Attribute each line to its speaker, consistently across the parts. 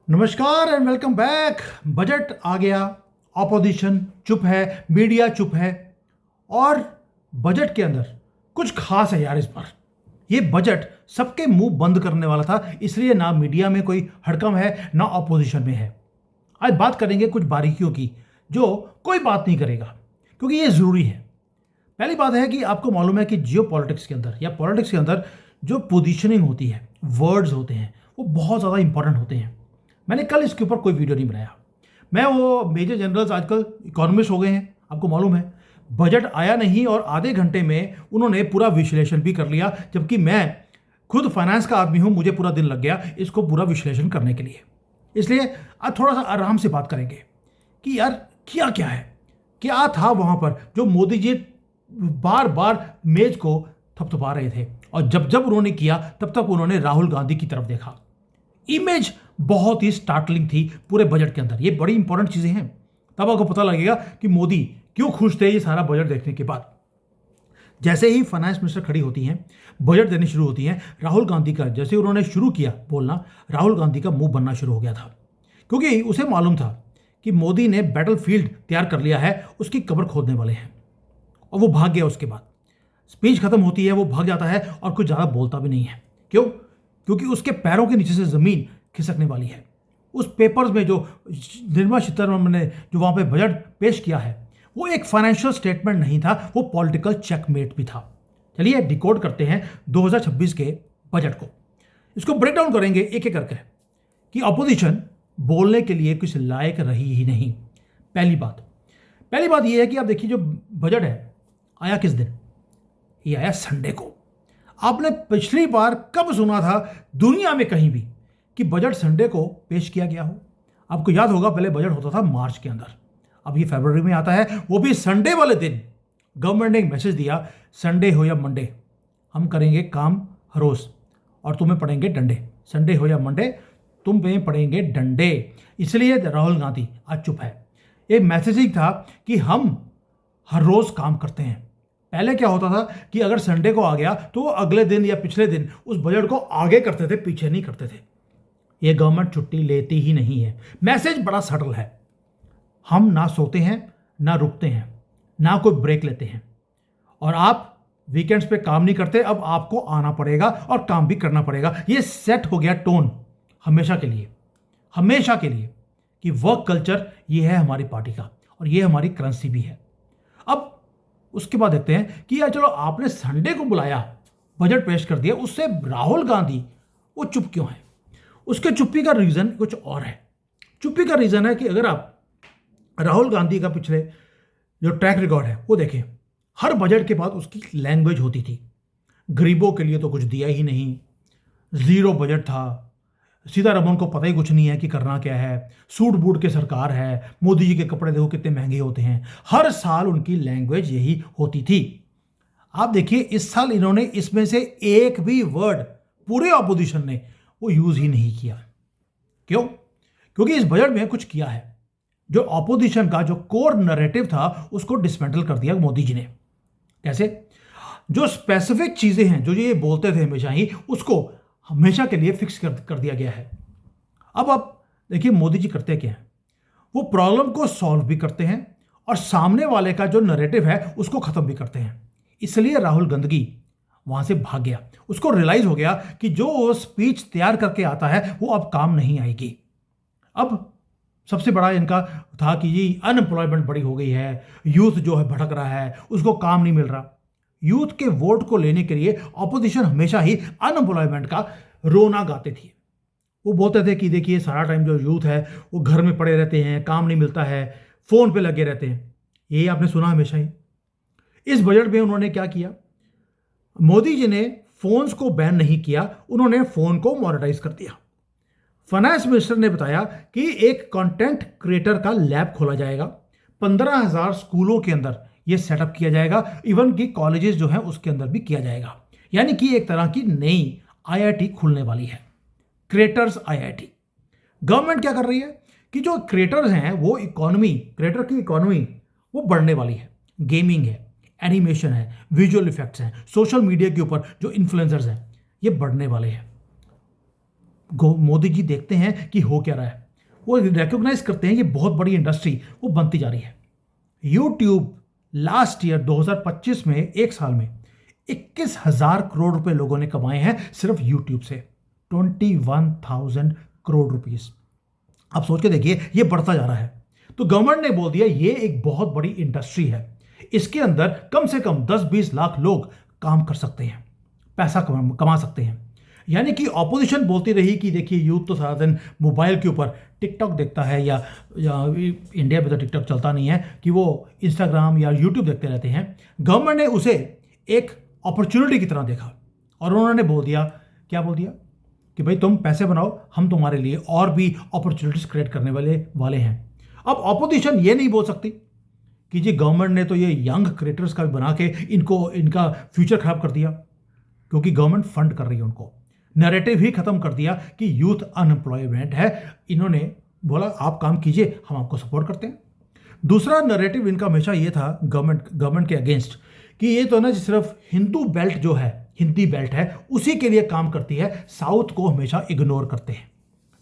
Speaker 1: नमस्कार and welcome back. Budget आ गया, opposition चुप है, मीडिया चुप है और बजट के अंदर कुछ खास है यार। इस बार ये बजट सबके मुंह बंद करने वाला था, इसलिए ना मीडिया में कोई हड़कंप है ना ऑपोजिशन में है। आज बात करेंगे कुछ बारीकियों की जो कोई बात नहीं करेगा, क्योंकि ये ज़रूरी है। पहली बात है कि आपको मालूम है कि जियो पॉलिटिक्स के अंदर या पॉलिटिक्स के अंदर जो पोजीशनिंग होती है, वर्ड्स होते हैं, वो बहुत ज़्यादा इंपॉर्टेंट होते हैं। मैंने कल इसके ऊपर कोई वीडियो नहीं बनाया। मैं वो मेजर जनरल्स आजकल इकोनॉमिस्ट हो गए हैं, आपको मालूम है। बजट आया नहीं और आधे घंटे में उन्होंने पूरा विश्लेषण भी कर लिया, जबकि मैं खुद फाइनेंस का आदमी हूं, मुझे पूरा दिन लग गया इसको पूरा विश्लेषण करने के लिए। इसलिए आज थोड़ा सा आराम से बात करेंगे कि यार किया क्या है, क्या था वहां पर जो मोदी जी बार बार मेज को थपथपा रहे थे, और जब जब उन्होंने किया तब तक उन्होंने राहुल गांधी की तरफ देखा। इमेज बहुत ही स्टार्टलिंग थी पूरे बजट के अंदर। ये बड़ी इंपॉर्टेंट चीजें हैं, तब आपको पता लगेगा कि मोदी क्यों खुश थे ये सारा बजट देखने के बाद। जैसे ही फाइनेंस मिनिस्टर खड़ी होती हैं, बजट देनी शुरू होती हैं, राहुल गांधी का जैसे उन्होंने शुरू किया बोलना, राहुल गांधी का मुंह बनना शुरू हो गया था, क्योंकि उसे मालूम था कि मोदी ने बैटलफील्ड तैयार कर लिया है, उसकी कब्र खोदने वाले हैं। और वो भाग गया। उसके बाद स्पीच खत्म होती है, वो भाग जाता है और कुछ ज़्यादा बोलता भी नहीं है। क्यों? क्योंकि उसके पैरों के नीचे से ज़मीन खिसकने वाली है। उस पेपर्स में जो निर्मला सीतारमण ने जो वहाँ पे बजट पेश किया है, वो एक फाइनेंशियल स्टेटमेंट नहीं था, वो पॉलिटिकल चेकमेट भी था। चलिए डिकोड करते हैं 2026 के बजट को। इसको ब्रेक डाउन करेंगे एक एक करके कि अपोजिशन बोलने के लिए कुछ लायक रही ही नहीं। पहली बात यह है कि आप देखिए जो बजट है आया किस दिन? ये आया संडे को। आपने पिछली बार कब सुना था दुनिया में कहीं भी कि बजट संडे को पेश किया गया हो? आपको याद होगा पहले बजट होता था मार्च के अंदर, अब ये फरवरी में आता है, वो भी संडे वाले दिन। गवर्नमेंट ने एक मैसेज दिया, संडे हो या मंडे हम करेंगे काम हर रोज और तुम्हें पड़ेंगे डंडे। संडे हो या मंडे तुम्हें पड़ेंगे डंडे। इसलिए राहुल गांधी आज चुप है। एक मैसेजिंग था कि हम हर रोज काम करते हैं। पहले क्या होता था कि अगर संडे को आ गया तो वो अगले दिन या पिछले दिन उस बजट को आगे करते थे, पीछे नहीं करते थे। ये गवर्नमेंट छुट्टी लेती ही नहीं है। मैसेज बड़ा सटल है। हम ना सोते हैं, ना रुकते हैं, ना कोई ब्रेक लेते हैं, और आप वीकेंड्स पे काम नहीं करते। अब आपको आना पड़ेगा और काम भी करना पड़ेगा। ये सेट हो गया टोन हमेशा के लिए, हमेशा के लिए, कि वर्क कल्चर ये है हमारी पार्टी का और ये हमारी करेंसी भी है। अब उसके बाद देखते हैं कि यार चलो आपने संडे को बुलाया, बजट पेश कर दिया, उससे राहुल गांधी वो चुप क्यों है? उसके चुप्पी का रीजन कुछ और है। चुप्पी का रीजन है कि अगर आप राहुल गांधी का पिछले जो ट्रैक रिकॉर्ड है वो देखें, हर बजट के बाद उसकी लैंग्वेज होती थी, गरीबों के लिए तो कुछ दिया ही नहीं, जीरो बजट था, सीतारमण को पता ही कुछ नहीं है कि करना क्या है, सूट बूट के सरकार है, मोदी जी के कपड़े देखो कितने महंगे होते हैं। हर साल उनकी लैंग्वेज यही होती थी। आप देखिए इस साल इन्होंने इसमें से एक भी वर्ड पूरे ऑपोजिशन ने वो यूज ही नहीं किया। क्यों? क्योंकि इस बजट में कुछ किया है। जो ऑपोजिशन का जो कोर नैरेटिव था उसको डिसमेंटल कर दिया मोदी जी ने। कैसे? जो स्पेसिफिक चीजें हैं जो ये बोलते थे हमेशा ही, उसको हमेशा के लिए फिक्स कर दिया गया है। अब आप देखिए मोदी जी करते क्या हैं, वो प्रॉब्लम को सॉल्व भी करते हैं और सामने वाले का जो नैरेटिव है उसको खत्म भी करते हैं। इसलिए राहुल गांधी वहां से भाग गया। उसको रियलाइज हो गया कि जो स्पीच तैयार करके आता है वो अब काम नहीं आएगी। अब सबसे बड़ा इनका था कि ये अनएम्प्लॉयमेंट बड़ी हो गई है, यूथ जो है भटक रहा है, उसको काम नहीं मिल रहा। यूथ के वोट को लेने के लिए ऑपोजिशन हमेशा ही अनएम्प्लॉयमेंट का रोना गाते थे। वो बोलते थे कि देखिए सारा टाइम जो यूथ है वो घर में पड़े रहते हैं, काम नहीं मिलता है, फोन पे लगे रहते हैं। यही आपने सुना हमेशा ही। इस बजट में उन्होंने क्या किया? मोदी जी ने फोन्स को बैन नहीं किया, उन्होंने फोन को मॉनिटाइज कर दिया। फाइनेंस मिनिस्टर ने बताया कि एक कंटेंट क्रिएटर का लैब खोला जाएगा, 15,000 स्कूलों के अंदर यह सेटअप किया जाएगा, इवन कि कॉलेजेस जो हैं उसके अंदर भी किया जाएगा। यानी कि एक तरह की नई आईआईटी खुलने वाली है, क्रिएटर्स आईआईटी। गवर्नमेंट क्या कर रही है कि जो क्रिएटर्स हैं वो इकोनॉमी, क्रिएटर की इकोनॉमी वो बढ़ने वाली है। गेमिंग है, एनिमेशन है, विजुअल इफेक्ट्स हैं, सोशल मीडिया के ऊपर जो इन्फ्लुएंसर्स हैं ये बढ़ने वाले हैं। मोदी जी देखते हैं कि हो क्या रहा है, वो रिकॉग्नाइज करते हैं ये बहुत बड़ी इंडस्ट्री वो बनती जा रही है। यूट्यूब लास्ट ईयर 2025 में एक साल में 21,000 करोड़ रुपए लोगों ने कमाए हैं सिर्फ यूट्यूब से, 21,000 करोड़ रुपीस। आप सोच के देखिए ये बढ़ता जा रहा है। तो गवर्नमेंट ने बोल दिया ये एक बहुत बड़ी इंडस्ट्री है, इसके अंदर कम से कम 10-20 लाख लोग काम कर सकते हैं, पैसा कमा सकते हैं। यानी कि ऑपोजिशन बोलती रही कि देखिए यूथ तो सारा दिन मोबाइल के ऊपर टिकटॉक देखता है, या इंडिया में तो टिकटॉक चलता नहीं है, कि वो इंस्टाग्राम या यूट्यूब देखते रहते हैं। गवर्नमेंट ने उसे एक अपॉर्चुनिटी की तरह देखा और उन्होंने बोल दिया, क्या बोल दिया कि भाई तुम पैसे बनाओ, हम तुम्हारे लिए और भी अपॉर्चुनिटीज क्रिएट करने वाले हैं। अब ऑपोजिशन ये नहीं बोल सकती कि जी गवर्नमेंट ने तो ये यंग क्रिएटर्स का भी बना के इनका फ्यूचर खराब कर दिया, क्योंकि गवर्नमेंट फंड कर रही है उनको। नैरेटिव ही खत्म कर दिया कि यूथ अनएम्प्लॉयमेंट है, इन्होंने बोला आप काम कीजिए, हम आपको सपोर्ट करते हैं। दूसरा नैरेटिव इनका हमेशा ये था गवर्नमेंट के अगेंस्ट कि ये तो ना सिर्फ हिंदू बेल्ट जो है, हिंदी बेल्ट है, उसी के लिए काम करती है, साउथ को हमेशा इग्नोर करते हैं।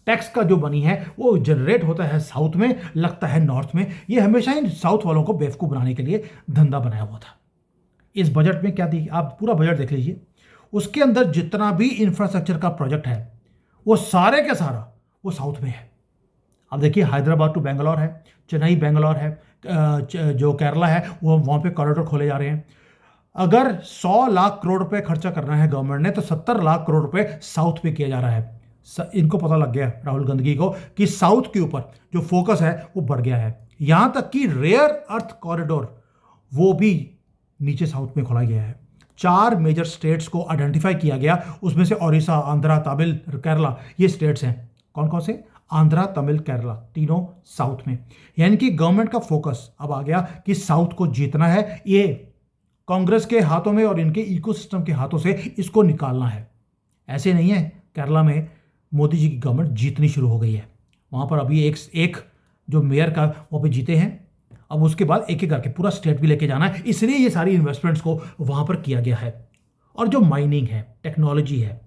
Speaker 1: टैक्स का जो मनी है वो जनरेट होता है साउथ में, लगता है नॉर्थ में। ये हमेशा इन साउथ वालों को बेवकूफ़ बनाने के लिए धंधा बनाया हुआ था। इस बजट में क्या दी, आप पूरा बजट देख लीजिए, उसके अंदर जितना भी इंफ्रास्ट्रक्चर का प्रोजेक्ट है वो सारे का सारा वो साउथ में है। अब देखिए हैदराबाद टू बेंगलोर है, चेन्नई बेंगलोर है, जो केरला है वो वहाँ पे कॉरिडोर खोले जा रहे हैं। अगर 100 लाख करोड़ रुपए खर्चा करना है गवर्नमेंट ने, तो 70 लाख करोड़ रुपए साउथ पे किया जा रहा है। इनको पता लग गया राहुल गांधी को कि साउथ के ऊपर जो फोकस है वो बढ़ गया है। यहां तक कि रेयर अर्थ कॉरिडोर वो भी नीचे साउथ में खोला गया है। 4 मेजर स्टेट्स को आइडेंटिफाई किया गया, उसमें से ओडिशा, आंध्रा, तमिल, केरला, ये स्टेट्स हैं। कौन कौन से? आंध्रा, तमिल, केरला, तीनों साउथ में। यानी कि गवर्नमेंट का फोकस अब आ गया कि साउथ को जीतना है। ये कांग्रेस के हाथों में और इनके इकोसिस्टम के हाथों से इसको निकालना है। ऐसे नहीं है, केरला में मोदी जी की गवर्नमेंट जीतनी शुरू हो गई है। वहाँ पर अभी एक जो मेयर का वहाँ पे जीते हैं, अब उसके बाद एक एक करके पूरा स्टेट भी लेके जाना है, इसलिए ये सारी इन्वेस्टमेंट्स को वहाँ पर किया गया है। और जो माइनिंग है, टेक्नोलॉजी है,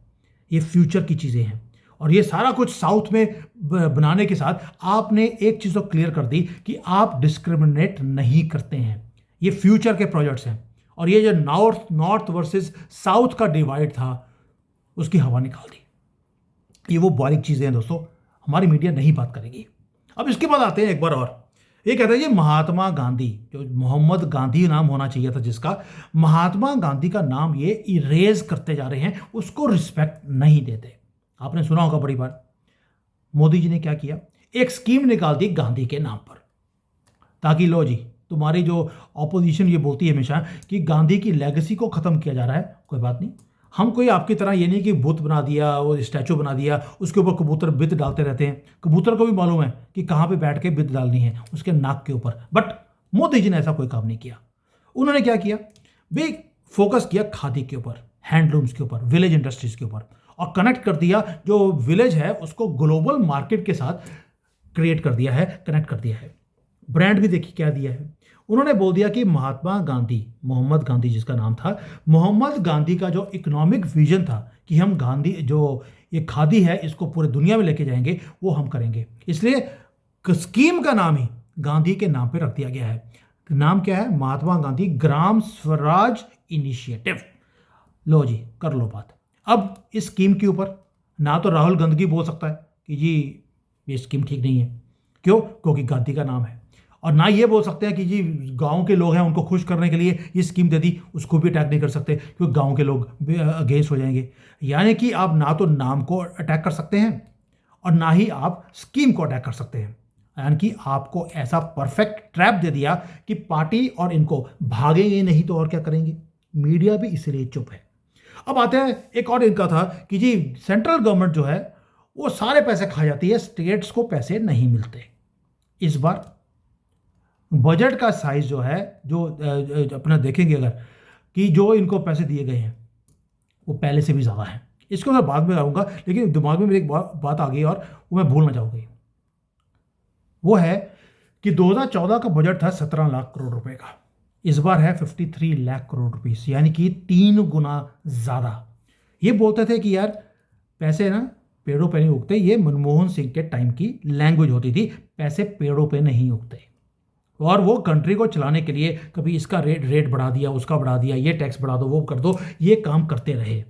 Speaker 1: ये फ्यूचर की चीज़ें हैं, और ये सारा कुछ साउथ में बनाने के साथ आपने एक चीज़ तो क्लियर कर दी कि आप डिस्क्रिमिनेट नहीं करते हैं। ये फ्यूचर के प्रोजेक्ट्स हैं, और ये जो नॉर्थ वर्सेस साउथ का डिवाइड था उसकी हवा निकाल दी। ये वो बारीक चीज़ें हैं दोस्तों, हमारी मीडिया नहीं बात करेगी। अब इसके बाद आते हैं एक बार और, ये कहते हैं ये महात्मा गांधी, जो मोहम्मद गांधी नाम होना चाहिए था जिसका, महात्मा गांधी का नाम ये इरेज करते जा रहे हैं, उसको रिस्पेक्ट नहीं देते। आपने सुना होगा बड़ी बार, मोदी जी ने क्या किया, एक स्कीम निकाल दी गांधी के नाम पर, ताकि लो जी तुम्हारी जो ऑपोजिशन ये बोलती है हमेशा कि गांधी की लेगेसी को खत्म किया जा रहा है, कोई बात नहीं, हम कोई आपकी तरह ये नहीं कि बुत बना दिया, वो स्टैचू बना दिया, उसके ऊपर कबूतर बिद डालते रहते हैं। कबूतर को भी मालूम है कि कहाँ पे बैठ के बिद डालनी है, उसके नाक के ऊपर। बट मोदी जी ने ऐसा कोई काम नहीं किया। उन्होंने क्या किया भाई, फोकस किया खादी के ऊपर, हैंडलूम्स के ऊपर, विलेज इंडस्ट्रीज के ऊपर, और कनेक्ट कर दिया जो विलेज है उसको ग्लोबल मार्केट के साथ क्रिएट कर दिया है, कनेक्ट कर दिया है। ब्रांड भी देखिए क्या दिया है, उन्होंने बोल दिया कि महात्मा गांधी, मोहम्मद गांधी जिसका नाम था, मोहम्मद गांधी का जो इकोनॉमिक विजन था कि हम गांधी जो ये खादी है इसको पूरे दुनिया में लेके जाएंगे, वो हम करेंगे। इसलिए स्कीम का नाम ही गांधी के नाम पे रख दिया गया है। नाम क्या है? महात्मा गांधी ग्राम स्वराज इनिशिएटिव। लो जी, कर लो बात। अब इस स्कीम के ऊपर ना तो राहुल गांधी बोल सकता है कि जी ये स्कीम ठीक नहीं है, क्यों? क्योंकि गांधी का नाम है। और ना ये बोल सकते हैं कि जी गांव के लोग हैं उनको खुश करने के लिए ये स्कीम दे दी, उसको भी अटैक नहीं कर सकते क्योंकि गांव के लोग अगेंस्ट हो जाएंगे। यानी कि आप ना तो नाम को अटैक कर सकते हैं और ना ही आप स्कीम को अटैक कर सकते हैं। यानी कि आपको ऐसा परफेक्ट ट्रैप दे दिया कि पार्टी और इनको भागेंगे नहीं तो और क्या करेंगे। मीडिया भी इसलिए चुप है। अब आते हैं एक और इनका था कि जी सेंट्रल गवर्नमेंट जो है वो सारे पैसे खा जाती है, स्टेट्स को पैसे नहीं मिलते। इस बार बजट का साइज जो है, जो अपना देखेंगे अगर, कि जो इनको पैसे दिए गए हैं वो पहले से भी ज़्यादा है। इसको मैं बाद में आऊँगा, लेकिन दिमाग में मेरी एक बात आ गई और वो मैं भूल ना जाऊँगी। वो है कि 2014 का बजट था 17 लाख करोड़ रुपए का, इस बार है 53 लाख करोड़ रुपीस, यानी कि 3 गुना ज़्यादा। ये बोलते थे कि यार पैसे ना पेड़ों पे नहीं उगते, ये मनमोहन सिंह के टाइम की लैंग्वेज होती थी, पैसे पेड़ों पे नहीं उगते। और वो कंट्री को चलाने के लिए कभी इसका रेट बढ़ा दिया, उसका बढ़ा दिया, ये टैक्स बढ़ा दो, वो कर दो, ये काम करते रहे।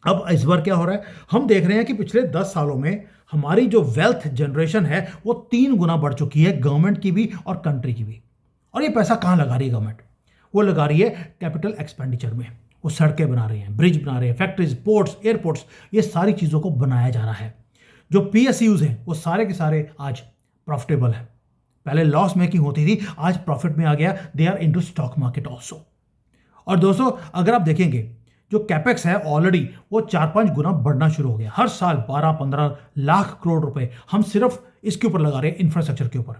Speaker 1: अब इस बार क्या हो रहा है, हम देख रहे हैं कि पिछले 10 सालों में हमारी जो वेल्थ जनरेशन है वो 3 गुना बढ़ चुकी है, गवर्नमेंट की भी और कंट्री की भी। और ये पैसा कहाँ लगा रही है गवर्नमेंट? वो लगा रही है कैपिटल एक्सपेंडिचर में। वो सड़कें बना रहे हैं, ब्रिज बना रहे हैं, फैक्ट्रीज, पोर्ट्स, एयरपोर्ट्स, ये सारी चीज़ों को बनाया जा रहा है। जो PSUs हैं वो सारे के सारे आज प्रॉफिटेबल है। पहले लॉस मेकिंग होती थी, आज प्रॉफिट में आ गया। They are into stock market also. और दोस्तों अगर आप देखेंगे जो कैपेक्स है ऑलरेडी वो 4-5 गुना बढ़ना शुरू हो गया। हर साल 12-15 लाख करोड़ रुपए हम सिर्फ इसके ऊपर लगा रहे हैं, इंफ्रास्ट्रक्चर के ऊपर।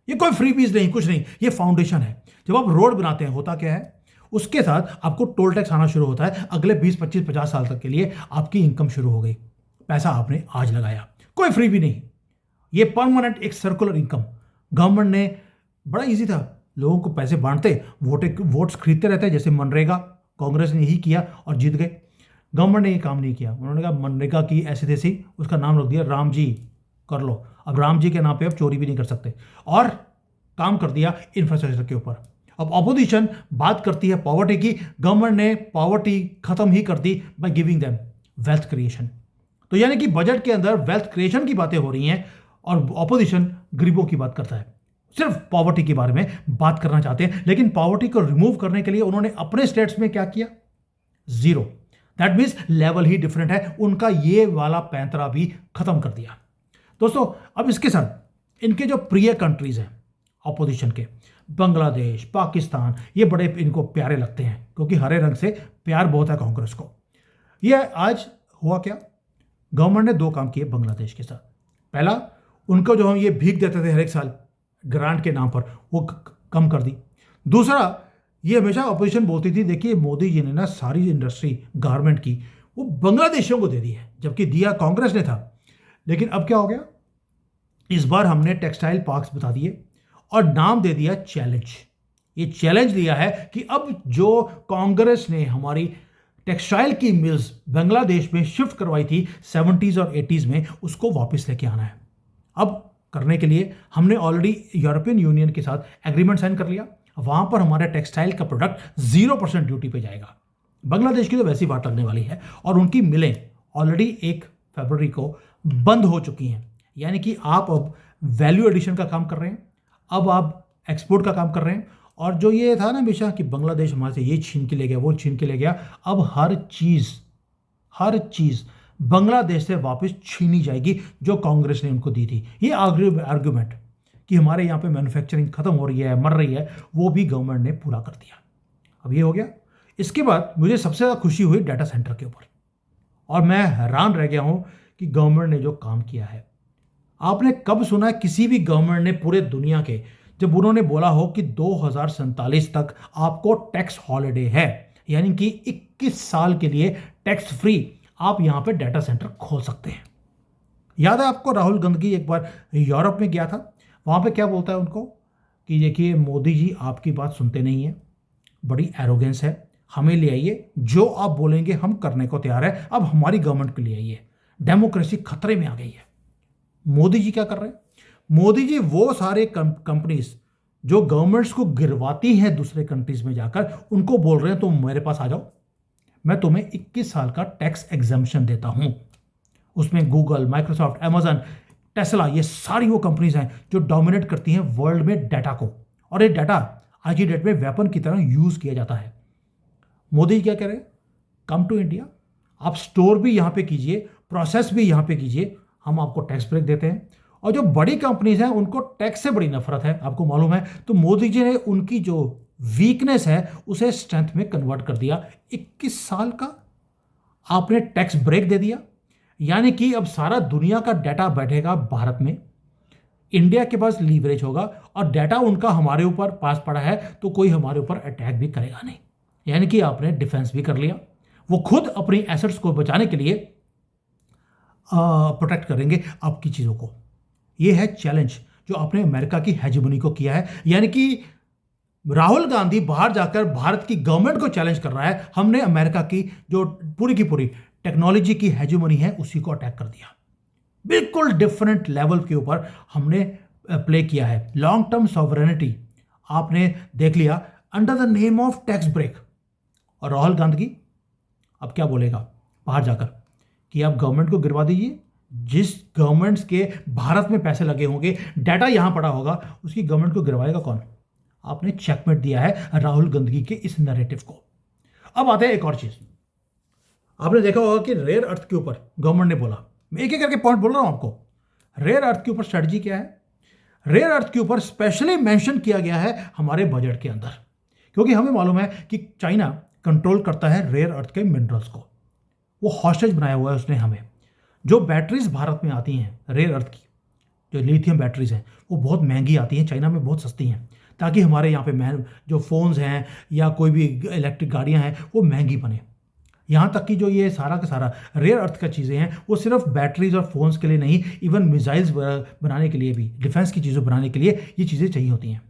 Speaker 1: ये कोई फ्री बीज नहीं, कुछ नहीं, ये फाउंडेशन है। जब आप रोड बनाते हैं होता क्या है, उसके साथ आपको टोल टैक्स आना शुरू होता है। अगले 20-25-50 साल तक के लिए आपकी इनकम शुरू हो गई। पैसा आपने आज लगाया, कोई फ्री भी नहीं, ये परमानेंट एक सर्कुलर इनकम। गवर्नमेंट ने बड़ा इजी था, लोगों को पैसे बांटते, वोट्स खरीदते रहते, जैसे मनरेगा कांग्रेस ने यही किया और जीत गए। गवर्नमेंट ने ये काम नहीं किया, उन्होंने कहा मनरेगा की ऐसी तैसी, उसका नाम रख दिया राम जी, कर लो। अब राम जी के नाम पे अब चोरी भी नहीं कर सकते, और काम कर दिया इंफ्रास्ट्रक्चर के ऊपर। अब ऑपोजिशन बात करती है पॉवर्टी की, गवर्नमेंट ने पॉवर्टी खत्म ही कर दी by giving them wealth creation. तो यानी कि बजट के अंदर वेल्थ क्रिएशन की बातें हो रही हैं और ऑपोजिशन गरीबों की बात करता है, सिर्फ पॉवर्टी के बारे में बात करना चाहते हैं। लेकिन पॉवर्टी को रिमूव करने के लिए उन्होंने अपने स्टेट्स में क्या किया? Zero. That means level he different है, उनका ये वाला पैंतरा भी खत्म कर दिया। दोस्तों अब इसके साथ इनके जो प्रिय कंट्रीज हैं ऑपोजिशन के, बांग्लादेश, पाकिस्तान, ये बड़े इनको प्यारे लगते हैं क्योंकि हरे रंग से प्यार बहुत है कांग्रेस को। ये आज हुआ क्या, गवर्नमेंट ने 2 काम किए बांग्लादेश के साथ। पहला, उनको जो हम ये भीख देते थे हर एक साल ग्रांट के नाम पर, वो कम कर दी। दूसरा, ये हमेशा अपोजिशन बोलती थी देखिए मोदी जी ने ना सारी इंडस्ट्री गारमेंट की वो बांग्लादेशियों को दे दी है, जबकि दिया कांग्रेस ने था। लेकिन अब क्या हो गया, इस बार हमने टेक्सटाइल पार्क्स बता दिए और नाम दे दिया चैलेंज। ये चैलेंज दिया है कि अब जो कांग्रेस ने हमारी टेक्सटाइल की मिल्स बांग्लादेश में शिफ्ट करवाई थी 70s और 80s में, उसको वापस लेके आना है। अब करने के लिए हमने ऑलरेडी यूरोपियन यूनियन के साथ एग्रीमेंट साइन कर लिया। वहां पर हमारे टेक्सटाइल का प्रोडक्ट 0% ड्यूटी पे जाएगा। बांग्लादेश की तो वैसी बात लगने वाली है और उनकी मिलें ऑलरेडी 1 फरवरी को बंद हो चुकी हैं। यानी कि आप अब वैल्यू एडिशन का काम कर रहे हैं, अब आप एक्सपोर्ट का काम कर रहे हैं। और जो ये था ना हमेशा कि बांग्लादेश हमारे से ये छीन के ले गया, वो छीन के ले गया, अब हर चीज़ बांग्लादेश से वापस छीनी जाएगी जो कांग्रेस ने उनको दी थी। ये आर्ग्यूमेंट कि हमारे यहाँ पे मैन्युफैक्चरिंग खत्म हो रही है, मर रही है, वो भी गवर्नमेंट ने पूरा कर दिया। अब ये हो गया। इसके बाद मुझे सबसे ज़्यादा खुशी हुई डाटा सेंटर के ऊपर, और मैं हैरान रह गया हूँ कि गवर्नमेंट ने जो काम किया है। आपने कब सुना है किसी भी गवर्नमेंट ने पूरे दुनिया के, जब उन्होंने बोला हो कि 2047 तक आपको टैक्स हॉलिडे है, यानी कि 21 साल के लिए टैक्स फ्री आप यहां पे डाटा सेंटर खोल सकते हैं। याद है आपको राहुल गांधी एक बार यूरोप में गया था, वहां पे क्या बोलता है उनको कि देखिए मोदी जी आपकी बात सुनते नहीं है, बड़ी एरोगेंस है, हमें ले आइए, जो आप बोलेंगे हम करने को तैयार है, अब हमारी गवर्नमेंट के लिए आइए, डेमोक्रेसी खतरे में आ गई है। मोदी जी क्या कर रहे हैं? मोदी जी वो सारे कंपनीज जो गवर्नमेंट्स को गिरवाती हैं दूसरे कंट्रीज में जाकर, उनको बोल रहे हैं तुम मेरे पास आ जाओ, मैं तुम्हें 21 साल का टैक्स एग्जम्पशन देता हूं। उसमें गूगल, माइक्रोसॉफ्ट, अमेजन, टेस्ला, ये सारी वो कंपनीज हैं जो डोमिनेट करती हैं वर्ल्ड में डाटा को, और ये डाटा आज की डेट में वेपन की तरह यूज किया जाता है। मोदी क्या कह रहे हैं? कम टू इंडिया, आप स्टोर भी यहां पे कीजिए, प्रोसेस भी यहां पे कीजिए, हम आपको टैक्स ब्रेक देते हैं। और जो बड़ी कंपनीज हैं उनको टैक्स से बड़ी नफरत है, आपको मालूम है। तो मोदी जी ने उनकी जो वीकनेस है उसे स्ट्रेंथ में कन्वर्ट कर दिया। 21 साल का आपने टैक्स ब्रेक दे दिया, यानी कि अब सारा दुनिया का डाटा बैठेगा भारत में, इंडिया के पास लीवरेज होगा, और डाटा उनका हमारे ऊपर पास पड़ा है तो कोई हमारे ऊपर अटैक भी करेगा नहीं। यानी कि आपने डिफेंस भी कर लिया, वो खुद अपनी एसेट्स को बचाने के लिए प्रोटेक्ट करेंगे आपकी चीज़ों को। ये है चैलेंज जो आपने अमेरिका की हेजेमनी को किया है। यानी कि राहुल गांधी बाहर जाकर भारत की गवर्नमेंट को चैलेंज कर रहा है, हमने अमेरिका की जो पूरी की पूरी टेक्नोलॉजी की हेजेमनी है उसी को अटैक कर दिया। बिल्कुल डिफरेंट लेवल के ऊपर हमने प्ले किया है। लॉन्ग टर्म सॉवरेनिटी आपने देख लिया under the name of tax break. और राहुल गांधी अब क्या बोलेगा बाहर जाकर कि आप गवर्नमेंट को गिरवा दीजिए, जिस गवर्नमेंट्स के भारत में पैसे लगे होंगे, डाटा यहां पड़ा होगा, उसकी गवर्नमेंट को गिरवाएगा कौन? आपने चेकमेट दिया है राहुल गांधी के इस नैरेटिव को। अब आते हैं एक और चीज, आपने देखा होगा कि रेयर अर्थ के ऊपर गवर्नमेंट ने बोला, मैं एक एक करके पॉइंट बोल रहा हूं आपको। रेयर अर्थ के ऊपर स्ट्रेटजी क्या है? रेयर अर्थ के ऊपर स्पेशली मेंशन किया गया है हमारे बजट के अंदर, क्योंकि हमें मालूम है कि चाइना कंट्रोल करता है रेयर अर्थ के मिनरल्स को। वो हॉस्टेज बनाया हुआ है उसने हमें। जो बैटरीज भारत में आती हैं रेयर अर्थ की, जो लिथियम बैटरीज हैं, वो बहुत महंगी आती हैं, चाइना में बहुत सस्ती हैं, ताकि हमारे यहाँ पे जो फ़ोन्स हैं या कोई भी इलेक्ट्रिक गाड़ियाँ हैं वो महंगी बने। यहाँ तक कि जो ये सारा का सारा रेयर अर्थ का चीज़ें हैं वो सिर्फ बैटरीज और फोन्स के लिए नहीं, इवन मिसाइल्स बनाने के लिए भी, डिफेंस की चीज़ों बनाने के लिए ये चीज़ें चाहिए होती हैं।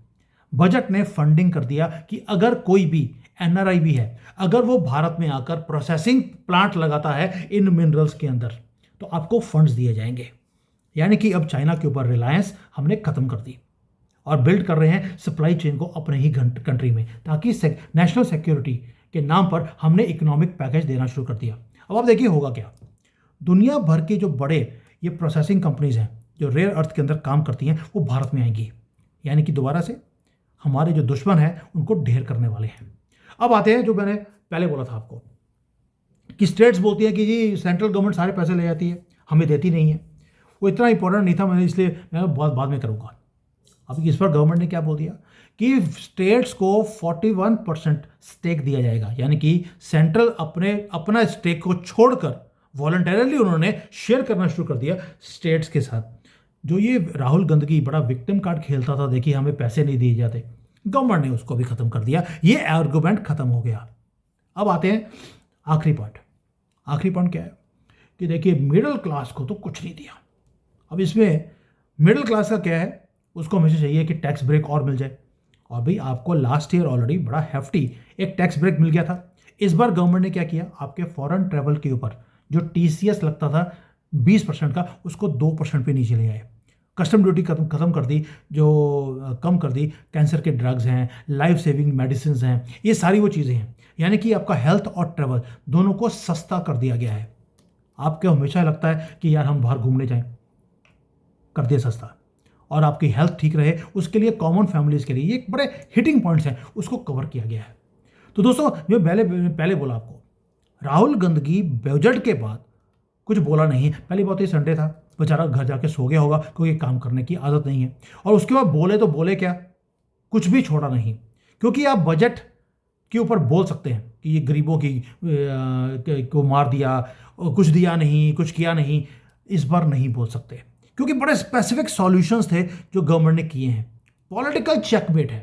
Speaker 1: बजट ने फंडिंग कर दिया कि अगर कोई भी एनआरआई भी है, अगर वो भारत में आकर प्रोसेसिंग प्लांट लगाता है इन मिनरल्स के अंदर, तो आपको फंड्स दिए जाएंगे। यानी कि अब चाइना के ऊपर रिलायंस हमने खत्म कर दी और बिल्ड कर रहे हैं सप्लाई चेन को अपने ही कंट्री में, ताकि नेशनल सिक्योरिटी के नाम पर हमने इकोनॉमिक पैकेज देना शुरू कर दिया। अब आप देखिए होगा क्या, दुनिया भर के जो बड़े ये प्रोसेसिंग कंपनीज हैं जो रेयर अर्थ के अंदर काम करती हैं वो भारत में आएंगी। यानी कि दोबारा से हमारे जो दुश्मन हैं उनको ढेर करने वाले हैं। अब आते हैं जो मैंने पहले बोला था आपको कि स्टेट्स बोलती हैं कि जी सेंट्रल गवर्नमेंट सारे पैसे ले जाती है, हमें देती नहीं है। वो इतना इंपॉर्टेंट नहीं था, मैंने इसलिए मैं बहुत बाद में करूँगा। अब इस पर गवर्नमेंट ने क्या बोल दिया कि स्टेट्स को 41% स्टेक दिया जाएगा। यानी कि सेंट्रल अपना स्टेक को छोड़कर वॉलंटरली उन्होंने शेयर करना शुरू कर दिया स्टेट्स के साथ। जो ये राहुल गांधी बड़ा विक्टिम कार्ड खेलता था, देखिए हमें पैसे नहीं दिए जाते, गवर्नमेंट ने उसको भी खत्म कर दिया। ये आर्गुमेंट खत्म हो गया। अब आते हैं आखिरी पॉइंट। आखिरी पॉइंट क्या है कि देखिए मिडिल क्लास को तो कुछ नहीं दिया। अब इसमें मिडिल क्लास का क्या है, उसको हमेशा चाहिए कि टैक्स ब्रेक और मिल जाए। और भाई आपको लास्ट ईयर ऑलरेडी बड़ा हेफ्टी एक टैक्स ब्रेक मिल गया था। इस बार गवर्नमेंट ने क्या किया, आपके फॉरेन ट्रैवल के ऊपर जो टीसीएस लगता था 20% का, उसको 2% पे नीचे ले आए। कस्टम ड्यूटी खत्म कर दी, जो कम कर दी। कैंसर के ड्रग्स हैं, लाइफ सेविंग मेडिसिन हैं, ये सारी वो चीज़ें हैं। यानी कि आपका हेल्थ और ट्रैवल दोनों को सस्ता कर दिया गया है। आपको हमेशा लगता है कि यार हम बाहर घूमने जाएं, कर दिया सस्ता। और आपकी हेल्थ ठीक रहे उसके लिए कॉमन फैमिलीज के लिए ये एक बड़े हिटिंग पॉइंट्स हैं, उसको कवर किया गया है। तो दोस्तों जो पहले बोला आपको, राहुल गांधी बजट के बाद कुछ बोला नहीं। पहली बात ये संडे था, बेचारा घर जाके सो गया होगा क्योंकि काम करने की आदत नहीं है। और उसके बाद बोले तो बोले क्या, कुछ भी छोड़ा नहीं। क्योंकि आप बजट के ऊपर बोल सकते हैं कि ये गरीबों को मार दिया, कुछ दिया नहीं, कुछ किया नहीं, इस बार नहीं बोल सकते क्योंकि बड़े स्पेसिफिक सॉल्यूशंस थे जो गवर्नमेंट ने किए हैं। पॉलिटिकल चेकमेट है।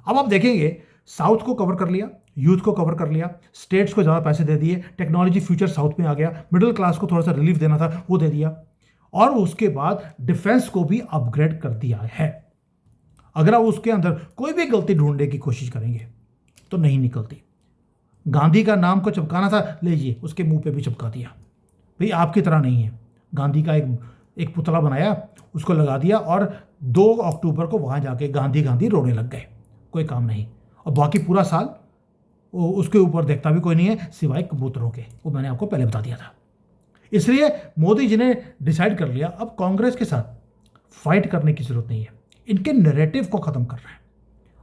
Speaker 1: अब आप देखेंगे साउथ को कवर कर लिया, यूथ को कवर कर लिया, स्टेट्स को ज़्यादा पैसे दे दिए, टेक्नोलॉजी फ्यूचर साउथ में आ गया, मिडिल क्लास को थोड़ा सा रिलीफ देना था वो दे दिया, और उसके बाद डिफेंस को भी अपग्रेड कर दिया है। अगर आप उसके अंदर कोई भी गलती ढूंढने की कोशिश करेंगे तो नहीं निकलती। गांधी का नाम को चिपकाना था, लीजिए उसके मुंह पे भी चिपका दिया। भाई आपकी तरह नहीं है। गांधी का एक पुतला बनाया, उसको लगा दिया और 2 अक्टूबर को वहाँ जाके गांधी गांधी रोने लग गए, कोई काम नहीं। और बाकी पूरा साल उसके ऊपर देखता भी कोई नहीं है सिवाय कबूतरों के। वो मैंने आपको पहले बता दिया था। इसलिए मोदी जी ने डिसाइड कर लिया अब कांग्रेस के साथ फाइट करने की जरूरत नहीं है, इनके नैरेटिव को ख़त्म करना है।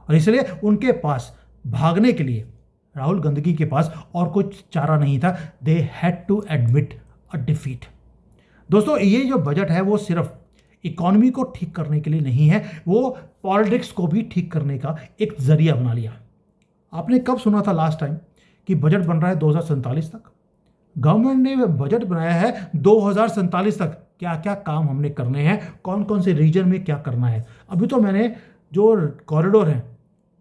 Speaker 1: और इसलिए उनके पास भागने के लिए राहुल गांधी के पास और कुछ चारा नहीं था। They had to admit a defeat. दोस्तों ये जो बजट है वो सिर्फ इकोनॉमी को ठीक करने के लिए नहीं है, वो पॉलिटिक्स को भी ठीक करने का एक जरिया बना लिया। आपने कब सुना था लास्ट टाइम कि बजट बन रहा है 2047 तक? गवर्नमेंट ने बजट बनाया है 2047 तक। क्या क्या काम हमने करने हैं, कौन कौन से रीजन में क्या करना है। अभी तो मैंने जो कॉरिडोर हैं,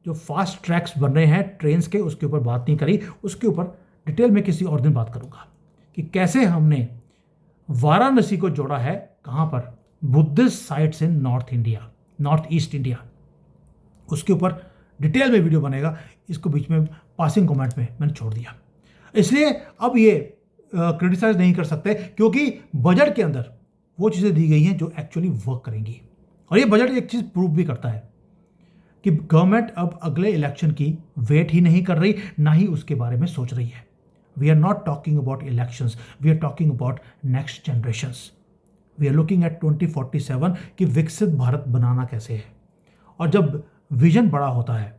Speaker 1: जो फास्ट ट्रैक्स बन रहे हैं ट्रेन्स के, उसके ऊपर बात नहीं करी। उसके ऊपर डिटेल में किसी और दिन बात करूँगा कि कैसे हमने वाराणसी को जोड़ा है, कहाँ पर, बुद्धिस्ट साइट से नॉर्थ ईस्ट इंडिया। उसके ऊपर डिटेल में वीडियो बनेगा। इसको बीच में पासिंग कमेंट में मैंने छोड़ दिया। इसलिए अब ये क्रिटिसाइज नहीं कर सकते, क्योंकि बजट के अंदर वो चीज़ें दी गई हैं जो एक्चुअली वर्क करेंगी। और ये बजट एक चीज़ प्रूव भी करता है कि गवर्नमेंट अब अगले इलेक्शन की वेट ही नहीं कर रही, ना ही उसके बारे में सोच रही है। We are not talking about elections, we are talking about next generations. We are looking at 2047 कि विकसित भारत बनाना कैसे है। और जब विजन बड़ा होता है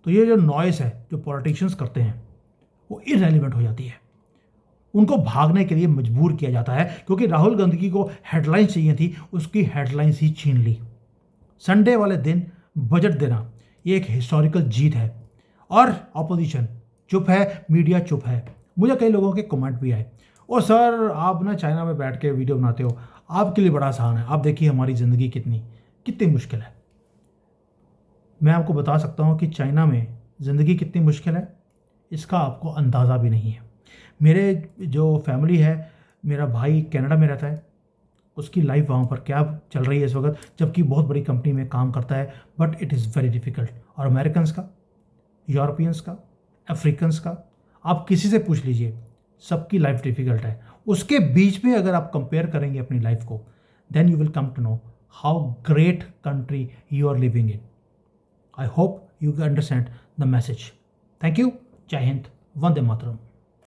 Speaker 1: तो ये जो नॉइस है जो पॉलिटिशियंस करते हैं वो इररेलेवेंट हो जाती है, उनको भागने के लिए मजबूर किया जाता है। क्योंकि राहुल गांधी को हेडलाइंस चाहिए थी, उसकी हेडलाइंस ही छीन ली। संडे वाले दिन बजट देना ये एक हिस्टोरिकल जीत है। और ऑपोजिशन चुप है, मीडिया चुप है। मुझे कई लोगों के कमेंट भी आए, ओ सर आप ना चाइना में बैठ के वीडियो बनाते हो, आपके लिए बड़ा आसान है, आप देखिए हमारी ज़िंदगी कितनी मुश्किल है। मैं आपको बता सकता हूँ कि चाइना में ज़िंदगी कितनी मुश्किल है, इसका आपको अंदाज़ा भी नहीं है। मेरे जो फैमिली है, मेरा भाई कनाडा में रहता है, उसकी लाइफ वहाँ पर क्या चल रही है इस वक्त, जबकि बहुत बड़ी कंपनी में काम करता है, but it is very difficult. और अमेरिकन्स का, यूरोपियंस का, अफ्रीकन्स का, आप किसी से पूछ लीजिए, सबकी लाइफ डिफ़िकल्ट है। उसके बीच में अगर आप कंपेयर करेंगे अपनी लाइफ को, then you will come to know how great country you are living in. I hope you understand the message. Thank you. Jai Hind. Vande Mataram.